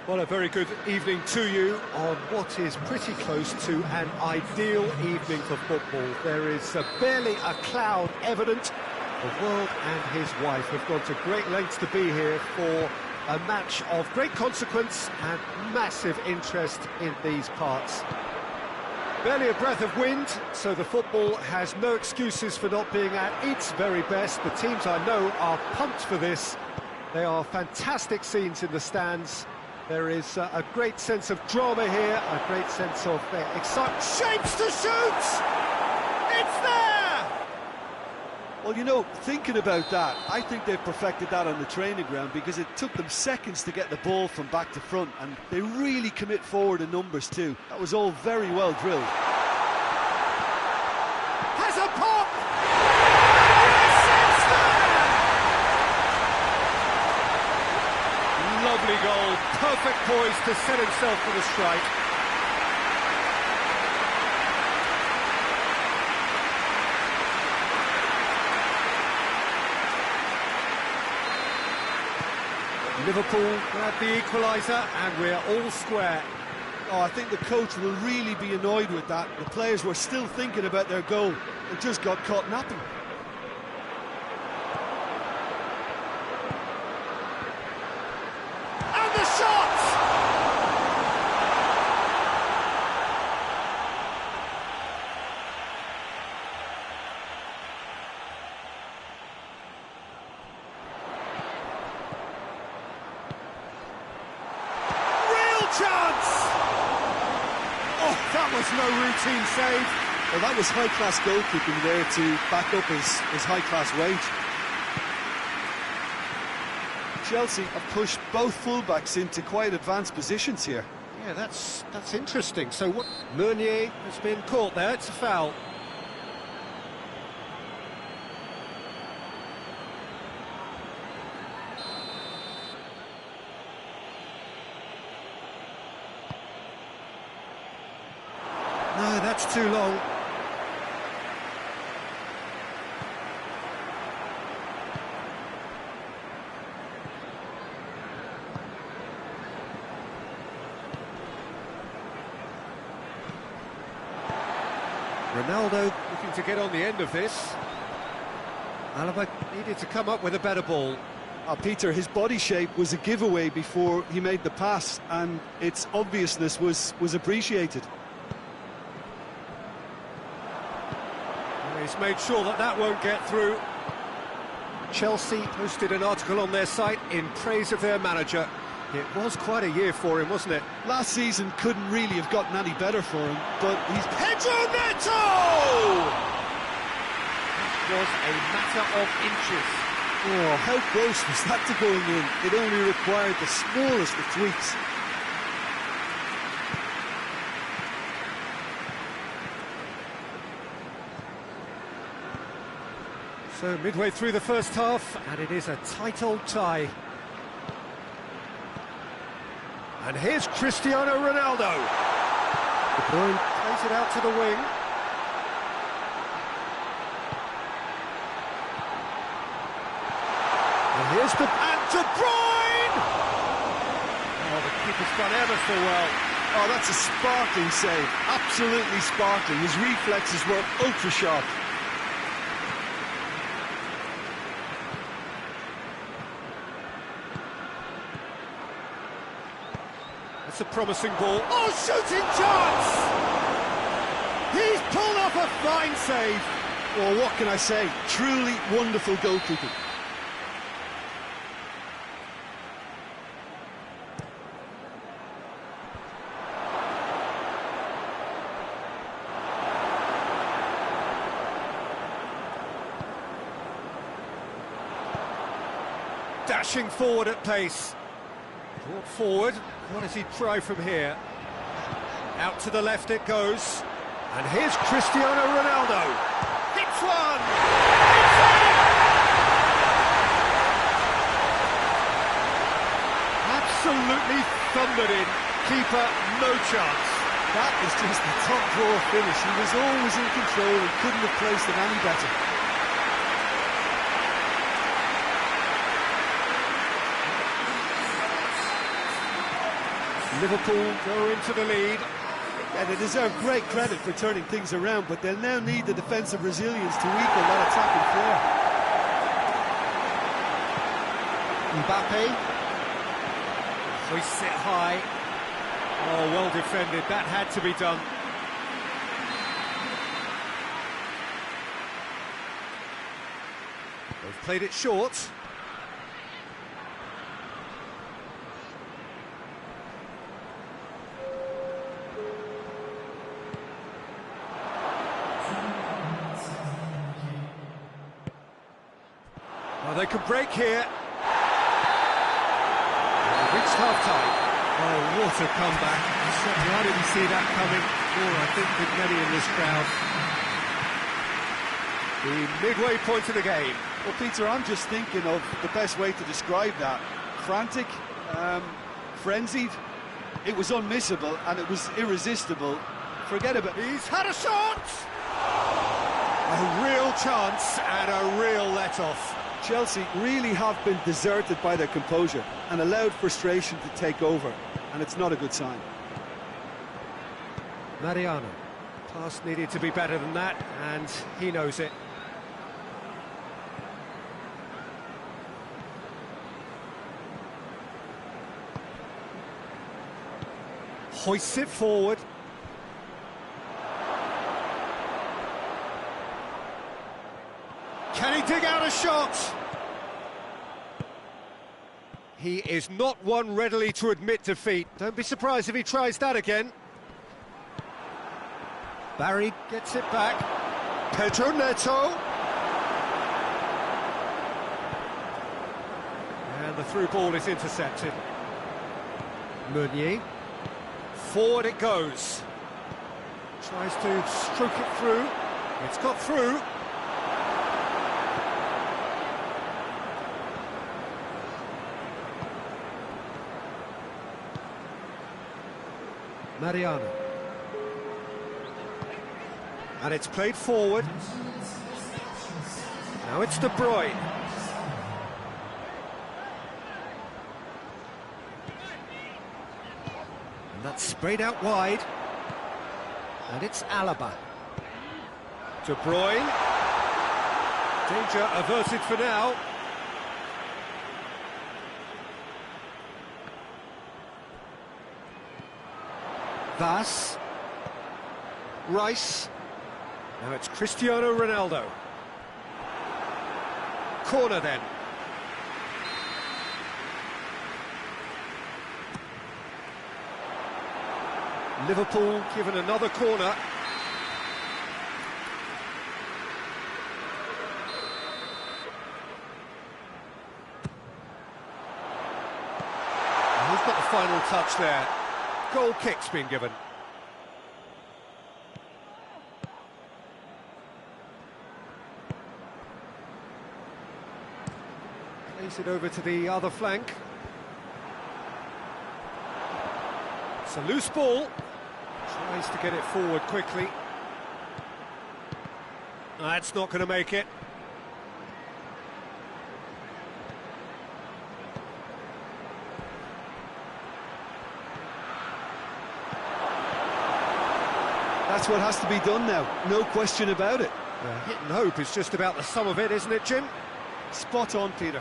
Well, a very good evening to you on what is pretty close to an ideal evening for football. There is barely a cloud evident. The world and his wife have gone to great lengths to be here for a match of great consequence and massive interest in these parts. Barely a breath of wind, so the football has no excuses for not being at its very best. The teams I know are pumped for this. They are fantastic scenes in the stands. There is a great sense of drama here, a great sense of excitement. Shapes to shoot! It's there! Well, you know, thinking about that, I think they've perfected that on the training ground because it took them seconds to get the ball from back to front, and they really commit forward in numbers too. That was all very well drilled. Has a pop! Lovely goal, perfect poise to set himself for the strike. Liverpool grab the equaliser and we're all square. Oh, I think the coach will really be annoyed with that. The players were still thinking about their goal. They just got caught napping. Chance! Oh, that was no routine save. Well, that was high-class goalkeeping there to back up his high-class wage. Chelsea have pushed both fullbacks into quite advanced positions here. Yeah, that's interesting. So what? Meunier has been caught there. It's a foul. No, that's too long. Ronaldo looking to get on the end of this. Alaba needed to come up with a better ball. Peter, his body shape was a giveaway before he made the pass, and its obviousness was appreciated. He's made sure that won't get through. Chelsea posted an article on their site in praise of their manager. It was quite a year for him, wasn't it? Last season couldn't really have gotten any better for him, but he's... Pedro Neto! It was a matter of inches. Oh, how close was that to going in? It only required the smallest of tweaks. So midway through the first half, and it is a tight old tie. And here's Cristiano Ronaldo. De Bruyne plays it out to the wing. And here's De Bruyne! Oh, the keeper's done ever so well. Oh, that's a sparkling save. Absolutely sparkling. His reflexes were ultra sharp. It's a promising ball. Oh, shooting chance! He's pulled off a fine save. Well, what can I say? Truly wonderful goalkeeping. Dashing forward at pace. Brought forward. What does he try from here? Out to the left it goes. And here's Cristiano Ronaldo. Hits one! It's in! Absolutely thundered in. Keeper, no chance. That is just the top drawer finish. He was always in control and couldn't have placed it any better. Liverpool go into the lead. And they deserve great credit for turning things around, but they'll now need the defensive resilience to equal that attacking flair. Mbappe hoists it high. Oh, well defended. That had to be done. They've played it short. Well, they could break here. They've reached half-time. Oh, what a comeback. Certainly I didn't see that coming, or I think with many in this crowd. The midway point of the game. Well, Peter, I'm just thinking of the best way to describe that. Frantic, frenzied. It was unmissable and it was irresistible. Forget about it. He's had a shot! A real chance and a real let-off. Chelsea really have been deserted by their composure and allowed frustration to take over, and it's not a good sign. Mariano. Pass needed to be better than that, and he knows it. Hoists it forward. Can he dig out a shot? He is not one readily to admit defeat. Don't be surprised if he tries that again. Barry gets it back. Pedro Neto. And the through ball is intercepted. Meunier. Forward it goes. Tries to stroke it through. It's got through. Mariano. And it's played forward. Now it's De Bruyne. And that's sprayed out wide. And it's Alaba. De Bruyne. Danger averted for now. Vas. Rice. Now it's Cristiano Ronaldo. Corner then. Liverpool given another corner. And who's got the final touch there? Goal kick's been given. Plays it over to the other flank. It's a loose ball. Tries to get it forward quickly. That's not going to make it. That's what has to be done now, no question about it. Hit and hope is just about the sum of it, isn't it, Jim? Spot on, Peter.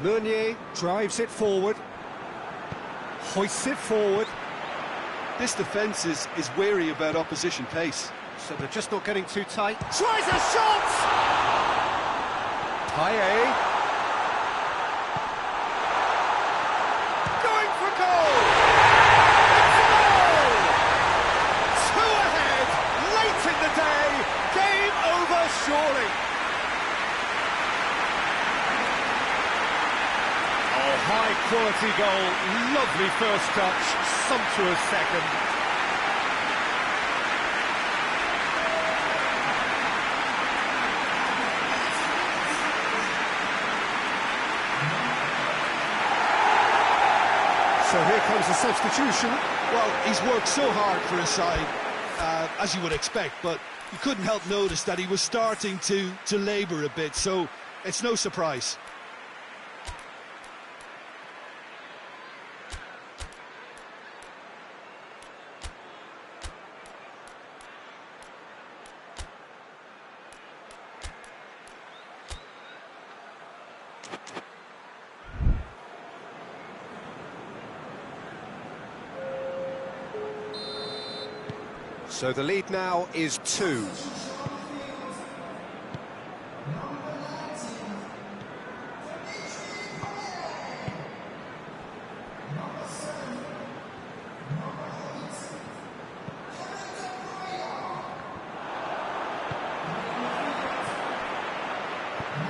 Meunier drives it forward. Hoists it forward. This defence is wary about opposition pace. So they're just not getting too tight. Tries a shot! Payet. Goal! It's a goal! Two ahead, late in the day, game over surely. Oh, high quality goal, lovely first touch, sumptuous second. So here comes the substitution. Well, he's worked so hard for his side, as you would expect, but you couldn't help notice that he was starting to labour a bit, so it's no surprise. So the lead now is 2.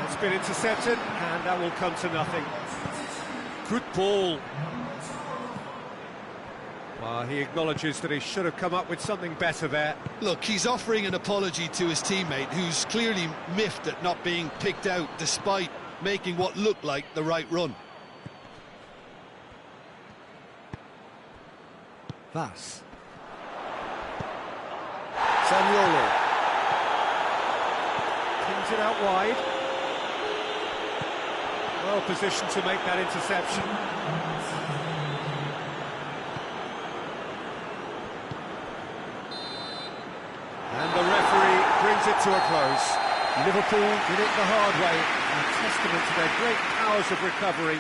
It's been intercepted, and that will come to nothing. Good ball. Well, he acknowledges that he should have come up with something better there. Look, he's offering an apology to his teammate, who's clearly miffed at not being picked out despite making what looked like the right run. Vas. Zaniolo. Pings it out wide. Well positioned to make that interception. And the referee brings it to a close. Liverpool did it the hard way. A testament to their great powers of recovery.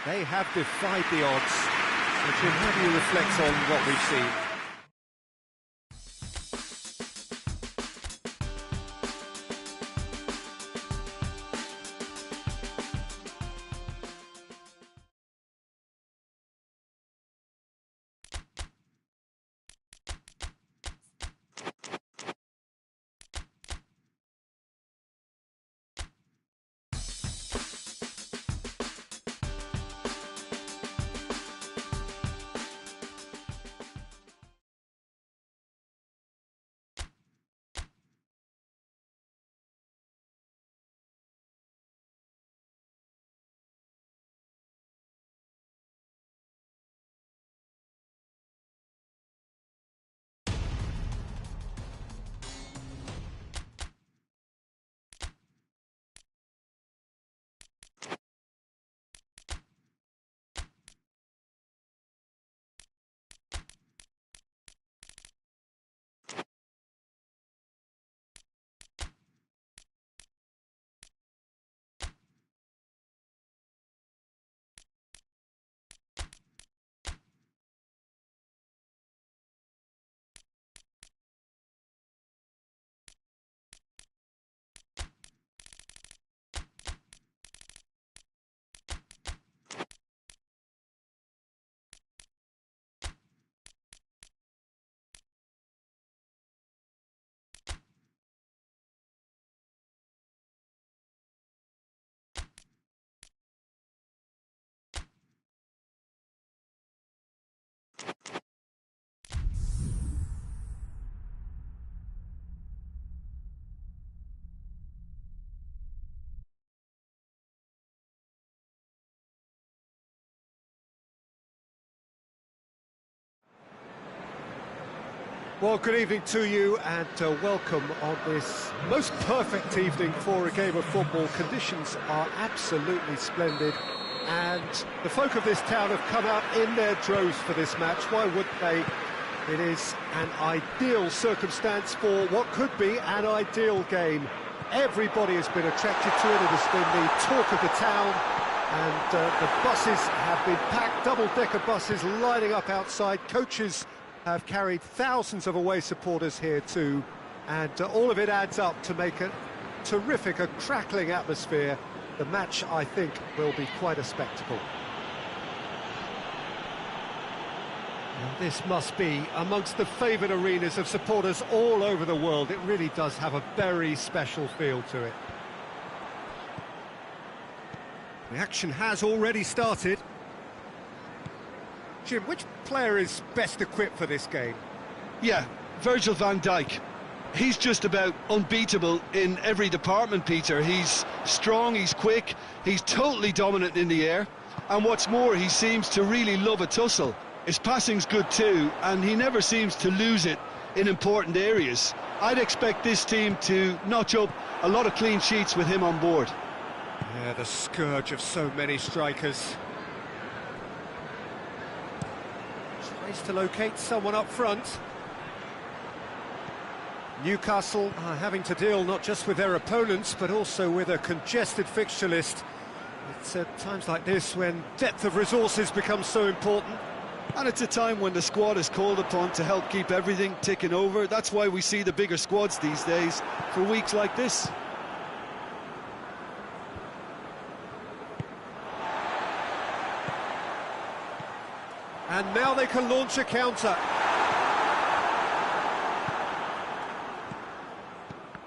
They have defied the odds. So Jim, how do you reflect on what we've seen? Well, good evening to you, and welcome on this most perfect evening for a game of football. Conditions are absolutely splendid, and the folk of this town have come out in their droves for this match. Why wouldn't they? It is an ideal circumstance for what could be an ideal game. Everybody has been attracted to it. It has been the talk of the town, and the buses have been packed, double-decker buses lining up outside. Coaches have carried thousands of away supporters here too, and all of it adds up to make a terrific, a crackling atmosphere. The match, I think, will be quite a spectacle. And this must be amongst the favoured arenas of supporters all over the world. It really does have a very special feel to it. The action has already started. Jim, which player is best equipped for this game? Yeah, Virgil van Dijk. He's just about unbeatable in every department, Peter. He's strong, he's quick, he's totally dominant in the air. And what's more, he seems to really love a tussle. His passing's good too, and he never seems to lose it in important areas. I'd expect this team to notch up a lot of clean sheets with him on board. Yeah, the scourge of so many strikers. Tries to locate someone up front. Newcastle are having to deal not just with their opponents, but also with a congested fixture list. It's at times like this when depth of resources becomes so important. And it's a time when the squad is called upon to help keep everything ticking over. That's why we see the bigger squads these days for weeks like this. And now they can launch a counter.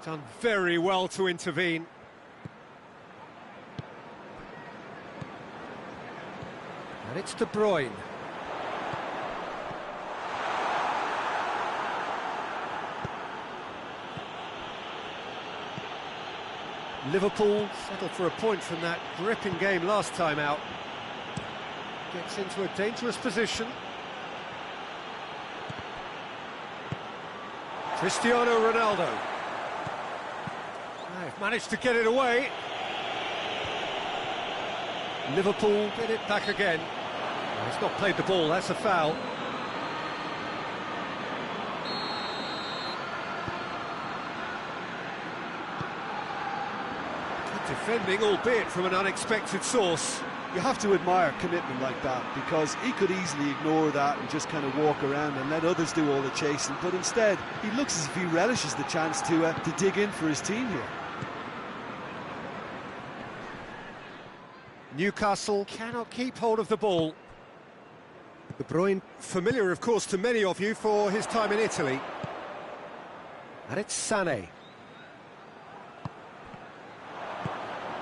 Done very well to intervene. And it's De Bruyne. Liverpool settled for a point from that gripping game last time out. Gets into a dangerous position. Cristiano Ronaldo. They've managed to get it away. Liverpool get it back again. He's not played the ball, that's a foul. Good defending, albeit from an unexpected source. You have to admire commitment like that, because he could easily ignore that and just kind of walk around and let others do all the chasing, but instead he looks as if he relishes the chance to dig in for his team here. Newcastle cannot keep hold of the ball. De Bruyne, familiar of course to many of you for his time in Italy. And it's Sané.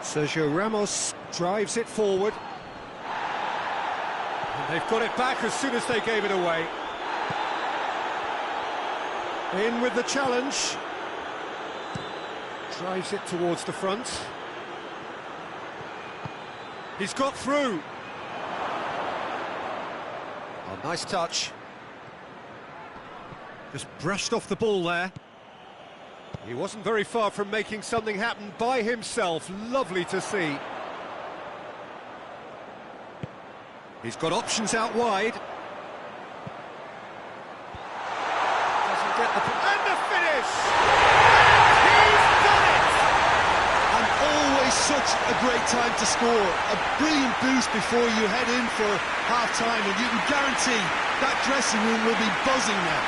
Sergio Ramos drives it forward. And they've got it back as soon as they gave it away. In with the challenge. Drives it towards the front. He's got through. Oh, nice touch. Just brushed off the ball there. He wasn't very far from making something happen by himself. Lovely to see. He's got options out wide. Doesn't get the... And the finish! And he's done it! And always such a great time to score. A brilliant boost before you head in for half-time, and you can guarantee that dressing room will be buzzing now.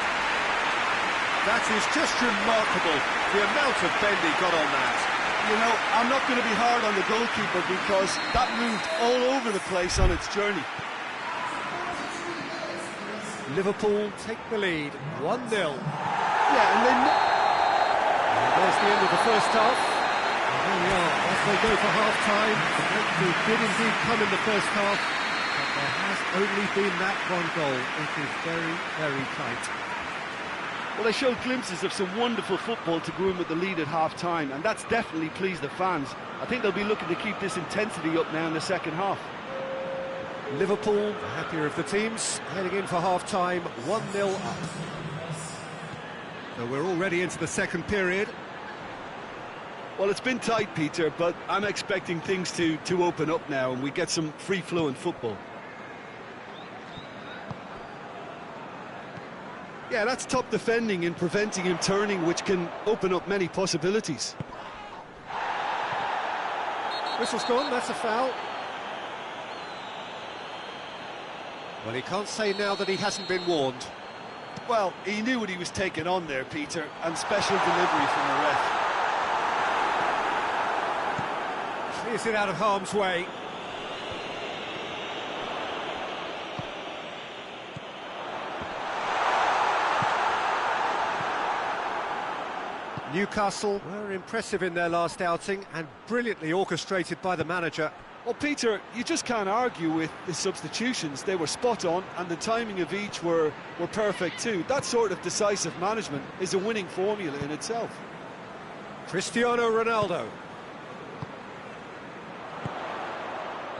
That is just remarkable, the amount of bend he got on that. You know, I'm not going to be hard on the goalkeeper because that moved all over the place on its journey. Liverpool take the lead, 1-0. Yeah, and then... There's the end of the first half. And here we are, as they go for half-time. The breakthrough did indeed come in the first half, but there has only been that one goal. It is very, very tight. Well, they showed glimpses of some wonderful football to go in with the lead at half-time, and that's definitely pleased the fans. I think they'll be looking to keep this intensity up now in the second half. Liverpool, the happier of the teams, heading in for half-time, 1-0 up. So we're already into the second period. Well, it's been tight, Peter, but I'm expecting things to open up now and we get some free-flowing football. Yeah, that's top defending and preventing him turning, which can open up many possibilities. Whistle's gone, that's a foul. Well, he can't say now that he hasn't been warned. Well, he knew what he was taking on there, Peter, and special delivery from the ref. Clears it out of harm's way. Newcastle were impressive in their last outing and brilliantly orchestrated by the manager. Well, Peter, you just can't argue with the substitutions. They were spot on and the timing of each were perfect too. That sort of decisive management is a winning formula in itself. Cristiano Ronaldo.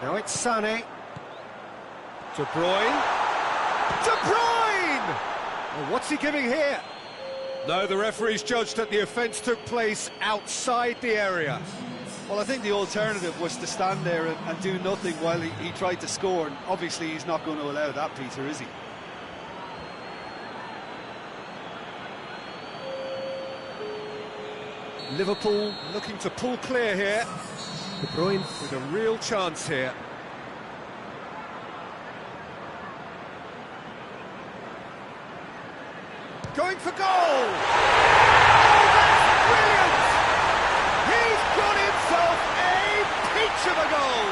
Now it's Sané. De Bruyne. De Bruyne! Well, what's he giving here? No, the referee's judged that the offence took place outside the area. Well, I think the alternative was to stand there and do nothing while he tried to score, and obviously he's not going to allow that, Peter, is he? Liverpool looking to pull clear here. De Bruyne with a real chance here. going for goal! Oh, that's brilliant! He's got himself a peach of a goal!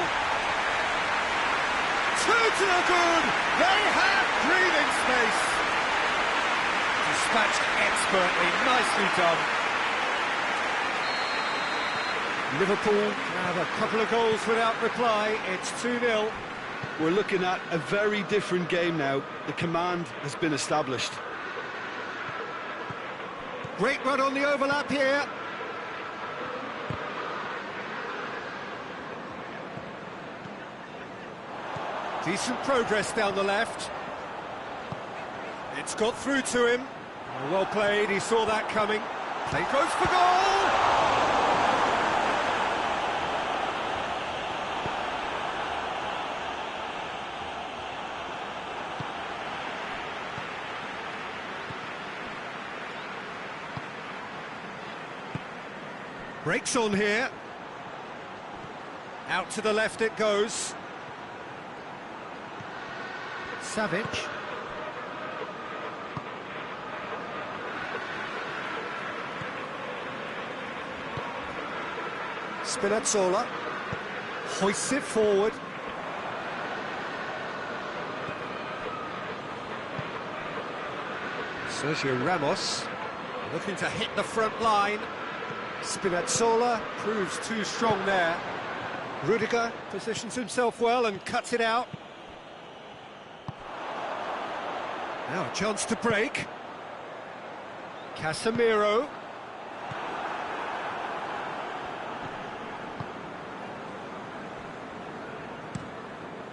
Two to the good, they have breathing space! Dispatched expertly, nicely done. Liverpool have a couple of goals without reply, it's 2-0. We're looking at a very different game now. The command has been established. Great run on the overlap here. Decent progress down the left. It's got through to him. Oh, well played, he saw that coming. Play goes for goal! Breaks on here. Out to the left it goes. Savage. Spinazzola. Hoists it forward. Sergio Ramos looking to hit the front line. Spinazzola proves too strong there. Rudiger positions himself well and cuts it out. Now a chance to break. Casemiro.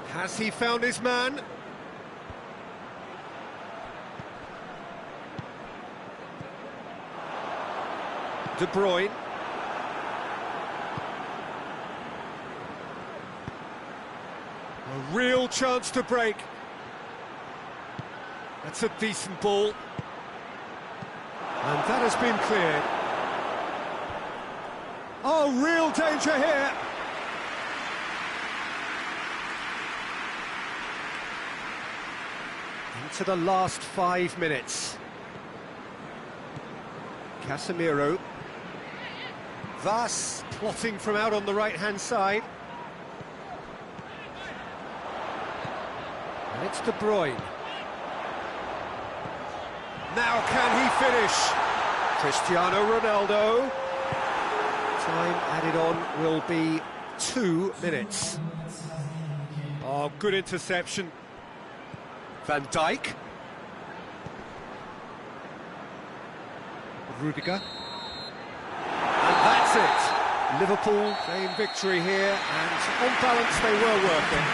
Has he found his man? De Bruyne. A real chance to break. That's a decent ball. And that has been cleared. Oh, real danger here. Into the last 5 minutes. Casemiro. Vas plotting from out on the right-hand side. And it's De Bruyne. Now can he finish? Cristiano Ronaldo. Time added on will be 2 minutes. Oh, good interception. Van Dijk. Rudiger. That's it. Liverpool gain victory here, and on balance they were working.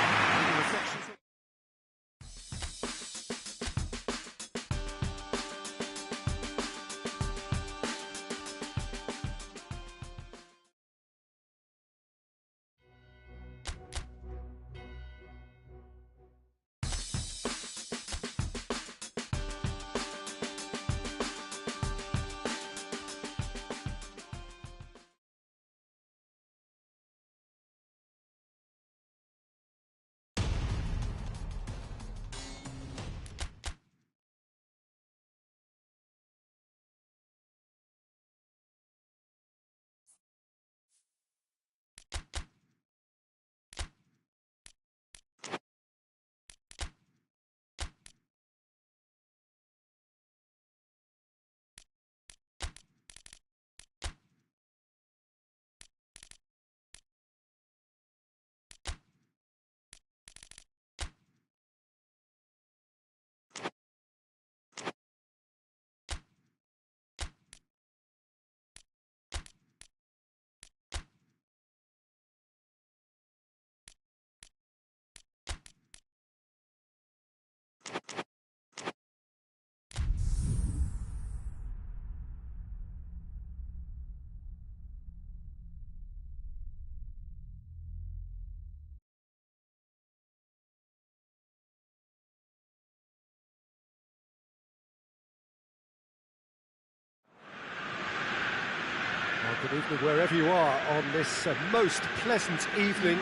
Good evening wherever you are on this most pleasant evening.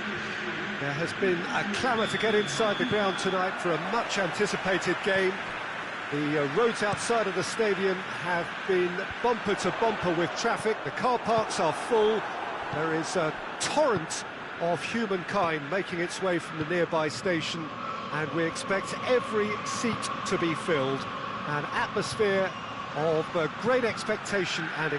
There has been a clamour to get inside the ground tonight for a much anticipated game. The roads outside of the stadium have been bumper to bumper with traffic. The car parks are full. There is a torrent of humankind making its way from the nearby station, and we expect every seat to be filled. An atmosphere of great expectation and